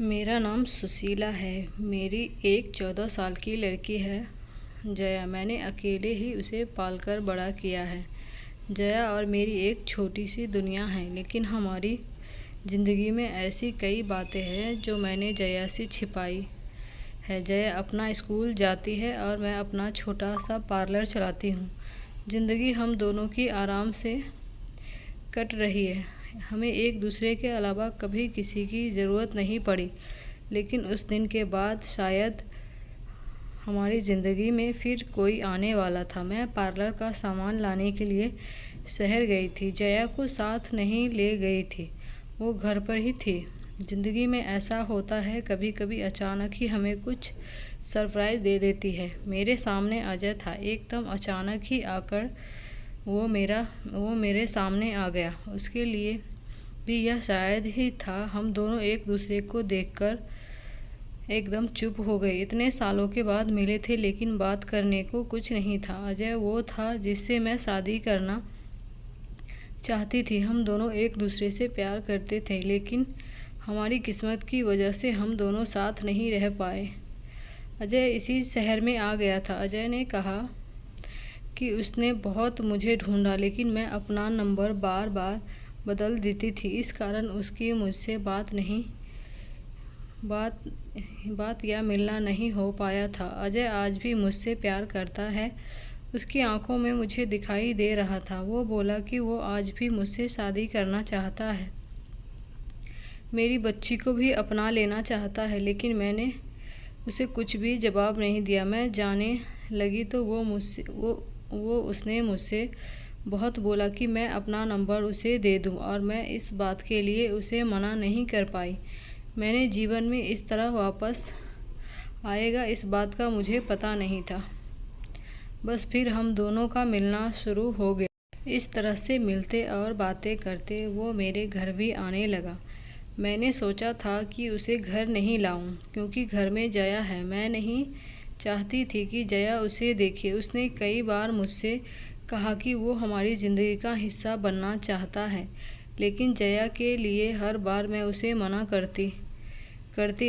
मेरा नाम सुशीला है। मेरी एक 14 साल की लड़की है जया। मैंने अकेले ही उसे पालकर बड़ा किया है। जया और मेरी एक छोटी सी दुनिया है, लेकिन हमारी ज़िंदगी में ऐसी कई बातें हैं जो मैंने जया से छिपाई है। जया अपना स्कूल जाती है और मैं अपना छोटा सा पार्लर चलाती हूँ। ज़िंदगी हम दोनों की आराम से कट रही है। हमें एक दूसरे के अलावा कभी किसी की ज़रूरत नहीं पड़ी, लेकिन उस दिन के बाद शायद हमारी ज़िंदगी में फिर कोई आने वाला था। मैं पार्लर का सामान लाने के लिए शहर गई थी। जया को साथ नहीं ले गई थी, वो घर पर ही थी। ज़िंदगी में ऐसा होता है, कभी कभी अचानक ही हमें कुछ सरप्राइज़ दे देती है। मेरे सामने अजय था। एकदम अचानक ही आकर वो मेरे सामने आ गया। उसके लिए भी यह शायद ही था। हम दोनों एक दूसरे को देखकर एकदम चुप हो गए। इतने सालों के बाद मिले थे, लेकिन बात करने को कुछ नहीं था। अजय वो था जिससे मैं शादी करना चाहती थी। हम दोनों एक दूसरे से प्यार करते थे, लेकिन हमारी किस्मत की वजह से हम दोनों साथ नहीं रह पाए। अजय इसी शहर में आ गया था। अजय ने कहा कि उसने बहुत मुझे ढूंढा, लेकिन मैं अपना नंबर बार बार बदल देती थी। इस कारण उसकी मुझसे बात या मिलना नहीं हो पाया था। अजय आज भी मुझसे प्यार करता है। उसकी आंखों में मुझे दिखाई दे रहा था। वो बोला कि वो आज भी मुझसे शादी करना चाहता है, मेरी बच्ची को भी अपना लेना चाहता है, लेकिन मैंने उसे कुछ भी जवाब नहीं दिया। मैं जाने लगी तो उसने मुझसे बहुत बोला कि मैं अपना नंबर उसे दे दूं, और मैं इस बात के लिए उसे मना नहीं कर पाई। मैंने जीवन में इस तरह वापस आएगा इस बात का मुझे पता नहीं था। बस फिर हम दोनों का मिलना शुरू हो गया। इस तरह से मिलते और बातें करते वो मेरे घर भी आने लगा। मैंने सोचा था कि उसे घर नहीं लाऊं, क्योंकि घर में जया है। मैं नहीं चाहती थी कि जया उसे देखे। उसने कई बार मुझसे कहा कि वो हमारी ज़िंदगी का हिस्सा बनना चाहता है, लेकिन जया के लिए हर बार मैं उसे मना करती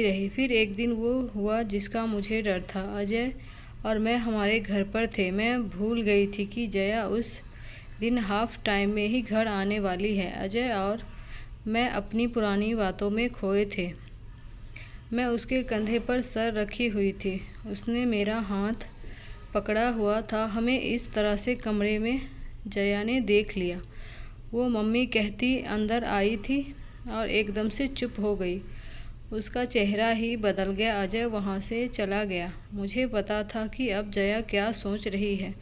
रही। फिर एक दिन वो हुआ जिसका मुझे डर था। अजय और मैं हमारे घर पर थे। मैं भूल गई थी कि जया उस दिन हाफ टाइम में ही घर आने वाली है। अजय और मैं अपनी पुरानी बातों में खोए थे। मैं उसके कंधे पर सर रखी हुई थी। उसने मेरा हाथ पकड़ा हुआ था। हमें इस तरह से कमरे में जया ने देख लिया। वो मम्मी कहती अंदर आई थी और एकदम से चुप हो गई। उसका चेहरा ही बदल गया। अजय वहाँ से चला गया। मुझे पता था कि अब जया क्या सोच रही है।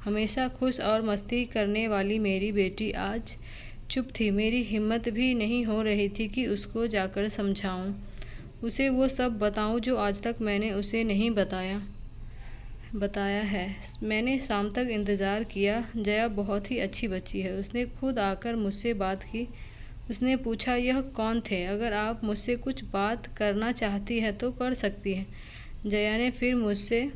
हमेशा खुश और मस्ती करने वाली मेरी बेटी आज चुप थी। मेरी हिम्मत भी नहीं हो रही थी कि उसको जाकर समझाऊं, उसे वो सब बताऊं जो आज तक मैंने उसे नहीं बताया है। मैंने शाम तक इंतज़ार किया। जया बहुत ही अच्छी बच्ची है। उसने खुद आकर मुझसे बात की। उसने पूछा, यह कौन थे? अगर आप मुझसे कुछ बात करना चाहती है तो कर सकती हैं। जया ने फिर मुझसे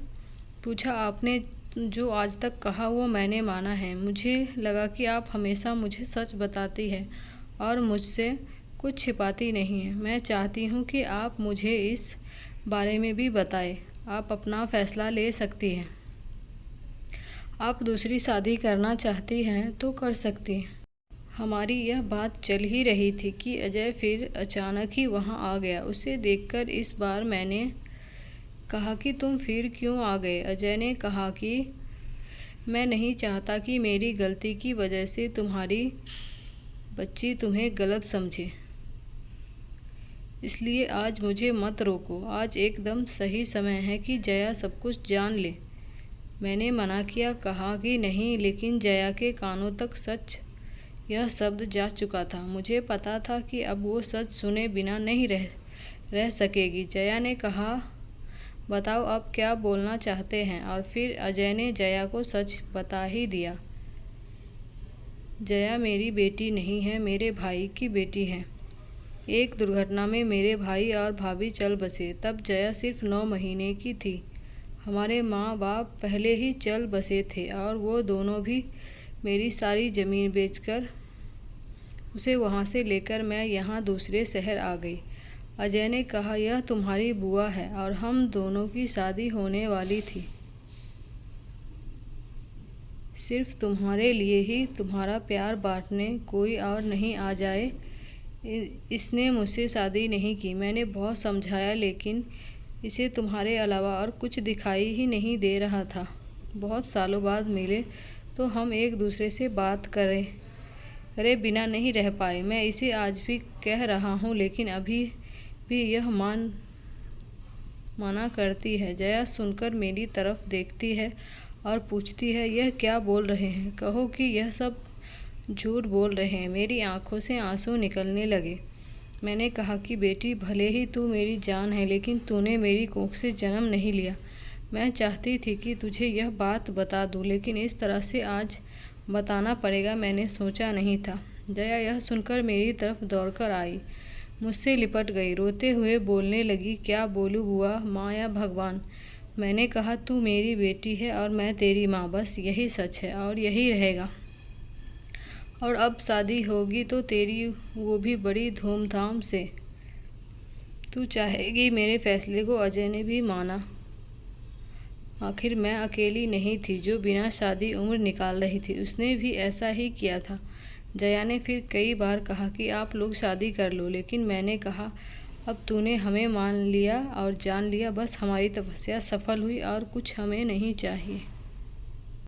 पूछा, आपने जो आज तक कहा वो मैंने माना है। मुझे लगा कि आप हमेशा मुझे सच बताती है और मुझसे कुछ छिपाती नहीं है। मैं चाहती हूँ कि आप मुझे इस बारे में भी बताएं। आप अपना फैसला ले सकती हैं। आप दूसरी शादी करना चाहती हैं तो कर सकती हैं। हमारी यह बात चल ही रही थी कि अजय फिर अचानक ही वहाँ आ गया। उसे देखकर इस बार मैंने कहा कि तुम फिर क्यों आ गए? अजय ने कहा कि मैं नहीं चाहता कि मेरी गलती की वजह से तुम्हारी बच्ची तुम्हें गलत समझे, इसलिए आज मुझे मत रोको। आज एकदम सही समय है कि जया सब कुछ जान ले। मैंने मना किया, कहा कि नहीं, लेकिन जया के कानों तक सच यह शब्द जा चुका था। मुझे पता था कि अब वो सच सुने बिना नहीं रह सकेगी। जया ने कहा, बताओ अब क्या बोलना चाहते हैं? और फिर अजय ने जया को सच बता ही दिया। जया मेरी बेटी नहीं है, मेरे भाई की बेटी है। एक दुर्घटना में मेरे भाई और भाभी चल बसे। तब जया सिर्फ 9 महीने की थी। हमारे माँ बाप पहले ही चल बसे थे और वो दोनों भी मेरी सारी ज़मीन बेचकर उसे वहाँ से लेकर मैं यहाँ दूसरे शहर आ गई। अजय ने कहा, यह तुम्हारी बुआ है और हम दोनों की शादी होने वाली थी। सिर्फ तुम्हारे लिए ही, तुम्हारा प्यार बांटने कोई और नहीं आ जाए। इसने मुझसे शादी नहीं की। मैंने बहुत समझाया लेकिन इसे तुम्हारे अलावा और कुछ दिखाई ही नहीं दे रहा था। बहुत सालों बाद मिले तो हम एक दूसरे से बात करे बिना नहीं रह पाए। मैं इसे आज भी कह रहा हूँ लेकिन अभी भी यह मना करती है। जया सुनकर मेरी तरफ देखती है और पूछती है, यह क्या बोल रहे हैं? कहो कि यह सब झूठ बोल रहे हैं। मेरी आंखों से आंसू निकलने लगे। मैंने कहा कि बेटी, भले ही तू मेरी जान है लेकिन तूने मेरी कोख से जन्म नहीं लिया। मैं चाहती थी कि तुझे यह बात बता दूं लेकिन इस तरह से आज बताना पड़ेगा, मैंने सोचा नहीं था। जया यह सुनकर मेरी तरफ दौड़कर आई, मुझसे लिपट गई, रोते हुए बोलने लगी, क्या बोलूं बुआ, माँ या भगवान। मैंने कहा, तू मेरी बेटी है और मैं तेरी माँ, बस यही सच है और यही रहेगा। और अब शादी होगी तो तेरी, वो भी बड़ी धूमधाम से। तू चाहेगी। मेरे फैसले को अजय ने भी माना। आखिर मैं अकेली नहीं थी जो बिना शादी उम्र निकाल रही थी, उसने भी ऐसा ही किया था। जया ने फिर कई बार कहा कि आप लोग शादी कर लो लेकिन मैंने कहा, अब तूने हमें मान लिया और जान लिया, बस हमारी तपस्या सफल हुई और कुछ हमें नहीं चाहिए।